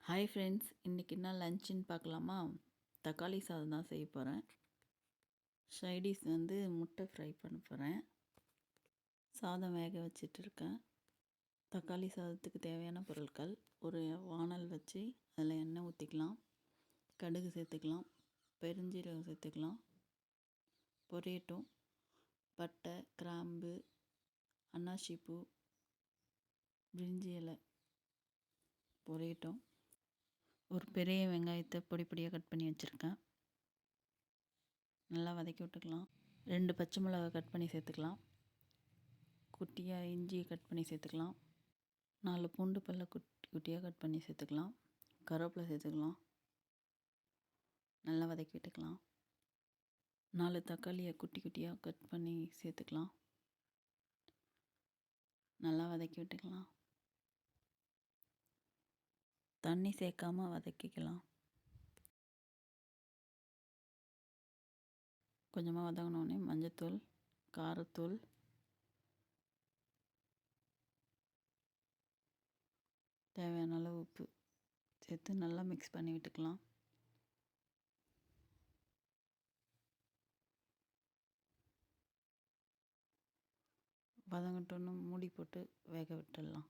Hi friends, இன்றைக்கி என்ன லஞ்சுன்னு பார்க்கலாமா? தக்காளி சாதம் தான் செய்ய போகிறேன். சைடிஷ் முட்டை ஃப்ரை பண்ண போகிறேன். சாதம் வேக வச்சிட்ருக்கேன். தக்காளி சாதத்துக்கு தேவையான பொருட்கள்: ஒரு வானல் வச்சு அதில் எண்ணெய் ஊற்றிக்கலாம், கடுகு சேர்த்துக்கலாம், பெருஞ்சீரகம் சேர்த்துக்கலாம், பொரியட்டும். பட்டை, கிராம்பு, அன்னாசிப்பூ, பிரிஞ்சி இலை பொரியட்டும். ஒரு பெரிய வெங்காயத்தை பொடி பொடியாக கட் பண்ணி வச்சுருக்கேன். நல்லா வதக்கி விட்டுக்கலாம். 2 பச்சை மிளகா கட் பண்ணி சேர்த்துக்கலாம். குட்டியாக இஞ்சியை கட் பண்ணி சேர்த்துக்கலாம். 4 பூண்டு பல்ல குட்டி குட்டியாக கட் பண்ணி சேர்த்துக்கலாம். கருவேப்பிலை சேர்த்துக்கலாம். நல்லா வதக்கி விட்டுக்கலாம். 4 தக்காளியை குட்டி குட்டியாக கட் பண்ணி சேர்த்துக்கலாம். நல்லா வதக்கி விட்டுக்கலாம். தண்ணி சேர்க்காமல் வதக்கிக்கலாம். கொஞ்சமாக வதங்கினோடனே மஞ்சத்தூள், காரத்தூள், தேவையான அளவு உப்பு சேர்த்து நல்லா மிக்ஸ் பண்ணி விட்டுக்கலாம். வதங்கட்டோன்னு மூடி போட்டு வேக விட்டுடலாம்.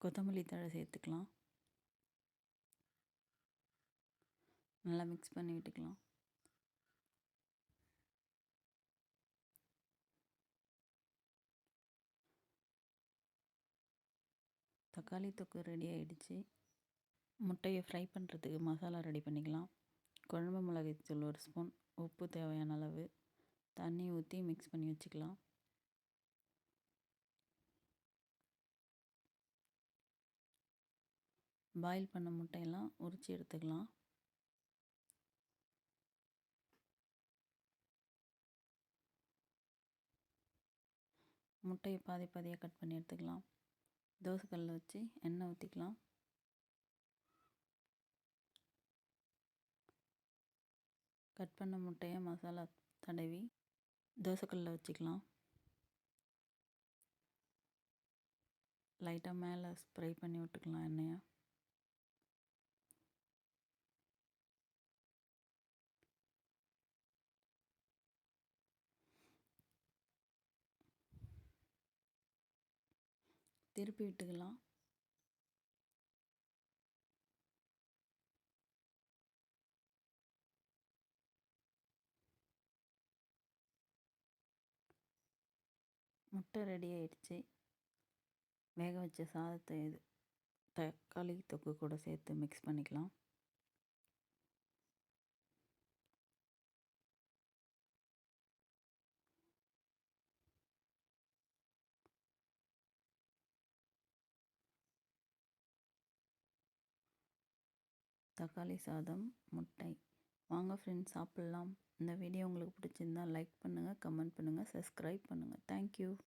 கொத்தமல்லி தழை சேர்த்துக்கலாம். நல்லா மிக்ஸ் பண்ணி விட்டுக்கலாம். தக்காளி தொக்கு ரெடி ஆகிடுச்சு. முட்டையை ஃப்ரை பண்ணுறதுக்கு மசாலா ரெடி பண்ணிக்கலாம். குழம்பு மிளகாய்த்தூள் 1 ஸ்பூன், உப்பு தேவையான அளவு, தண்ணி ஊற்றி மிக்ஸ் பண்ணி வச்சுக்கலாம். பாயில் பண்ண முட்டையெல்லாம் உரித்து எடுத்துக்கலாம். முட்டையை பாதி பாதியாக கட் பண்ணி எடுத்துக்கலாம். தோசைக்கல்லில் வச்சு எண்ணெய் ஊற்றிக்கலாம். கட் பண்ண முட்டையை மசாலா தடவி தோசைக்கல்லில் வச்சுக்கலாம். லைட்டாக மேலே ஸ்ப்ரை பண்ணி விட்டுக்கலாம் எண்ணெயை. திருப்பி விட்டுக்கலாம். முட்டை ரெடி ஆயிடுச்சு. வேக வச்ச சாதத்தை தக்காளி தொக்கு கூட சேர்த்து மிக்ஸ் பண்ணிக்கலாம். தக்காளி சாதம், முட்டை. வாங்க ஃப்ரெண்ட்ஸ், சாப்பிட்லாம். இந்த வீடியோ உங்களுக்கு பிடிச்சிருந்தால் லைக் பண்ணுங்கள், கமெண்ட் பண்ணுங்கள், சப்ஸ்கிரைப் பண்ணுங்கள். தேங்க்யூ.